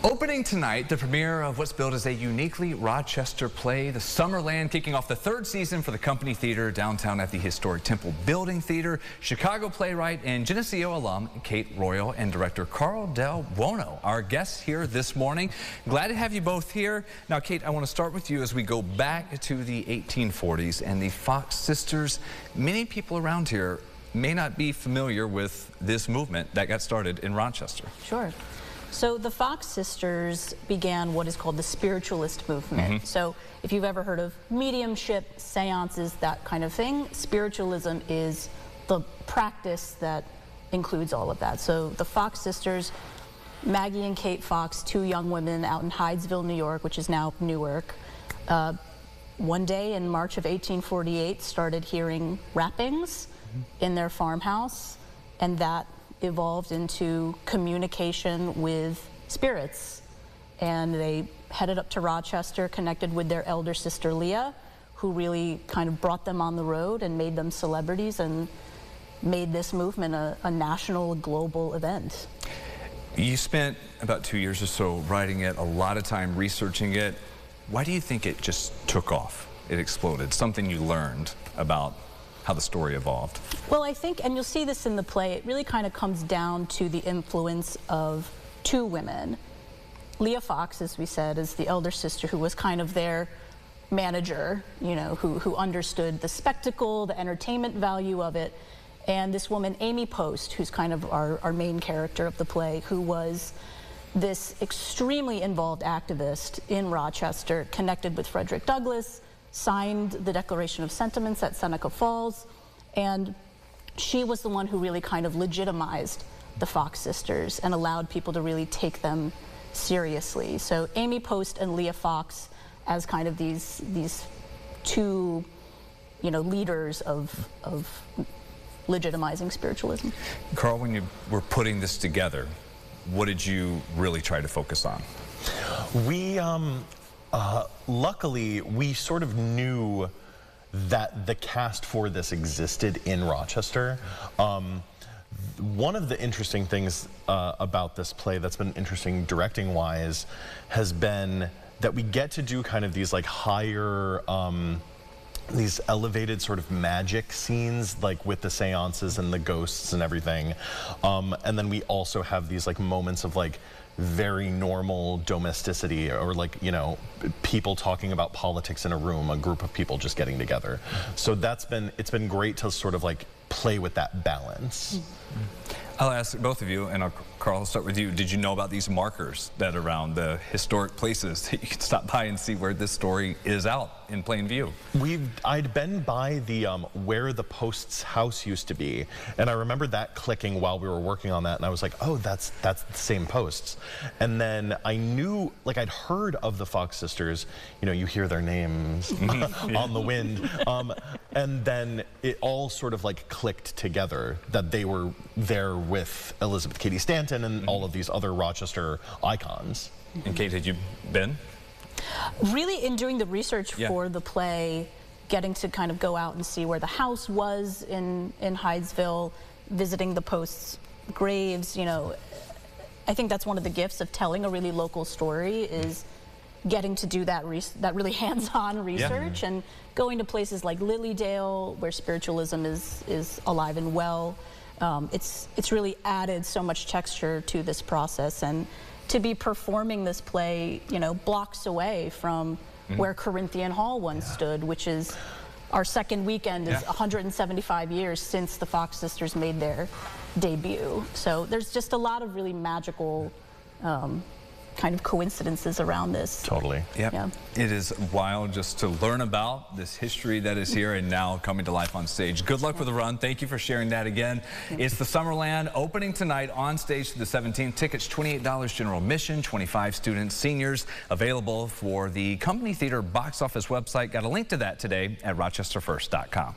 Opening tonight, the premiere of what's billed as a uniquely Rochester play, The Summerland, kicking off the third season for the Company Theater downtown at the historic Temple Building Theater. Chicago playwright and Geneseo alum Kate Royal and director Carl Del Buono, our guests here this morning. Glad to have you both here. Now, Kate, I want to start with you as we go back to the 1840s and the Fox sisters. Many people around here may not be familiar with this movement that got started in Rochester. Sure. So the Fox sisters began what is called the spiritualist movement. So if you've ever heard of mediumship, seances, that kind of thing, spiritualism is the practice that includes all of that. So the Fox sisters, Maggie and Kate Fox, two young women out in Hydesville, New York, which is now Newark, one day in March of 1848 started hearing rappings in their farmhouse, and that evolved into communication with spirits. And they headed up to Rochester, connected with their elder sister Leah, who really kind of brought them on the road and made them celebrities and made this movement a national, global event. You spent about 2 years or so writing it, a lot of time researching it. Why do you think it just took off? It exploded, something you learned about how the story evolved? Well, I think, and you'll see this in the play, it really kind of comes down to the influence of two women. Leah Fox, as we said, is the elder sister who was kind of their manager, you know, who understood the spectacle, the entertainment value of it. And this woman, Amy Post, who's kind of our main character of the play, who was this extremely involved activist in Rochester, connected with Frederick Douglass, signed the Declaration of Sentiments at Seneca Falls, and she was the one who really kind of legitimized the Fox sisters and allowed people to really take them seriously. So Amy Post and Leah Fox as kind of these two, you know, leaders of legitimizing spiritualism. Carl, when you were putting this together, what did you really try to focus on? Luckily, we sort of knew that the cast for this existed in Rochester. One of the interesting things about this play that's been interesting directing-wise has been that we get to do kind of these like higher, these elevated sort of magic scenes, like with the seances and the ghosts and everything. And then we also have these like moments of like very normal domesticity, or like, you know, people talking about politics in a room, a group of people just getting together. So it's been great to sort of like play with that balance. I'll ask both of you, and Carl, I'll start with you. Did you know about these markers that are around the historic places that you can stop by and see where this story is out in plain view? I'd been by the where the Post's house used to be, and I remember that clicking while we were working on that, and I was like, oh, that's the same Posts. And then I knew, like, I'd heard of the Fox sisters, you know, you hear their names on the wind, and then it all sort of like clicked together that they were there with Elizabeth Cady Stanton and all of these other Rochester icons. And Kate, had you been? Really, in doing the research for the play, getting to kind of go out and see where the house was in Hydesville, visiting the Post's graves, you know, I think that's one of the gifts of telling a really local story, is getting to do that really hands-on research, and going to places like Lilydale, where spiritualism is alive and well. It's really added so much texture to this process, and to be performing this play, you know, blocks away from where Corinthian Hall once stood, which is our second weekend, is 175 years since the Fox sisters made their debut. So there's just a lot of really magical kind of coincidences around this. Totally. Yeah. It is wild just to learn about this history that is here and now coming to life on stage. Good luck with the run. Thank you for sharing that again. It's the Summerland opening tonight on stage to the 17th. Tickets $28 general admission, 25 students, seniors, available for the Company Theater box office website. Got a link to that today at rochesterfirst.com.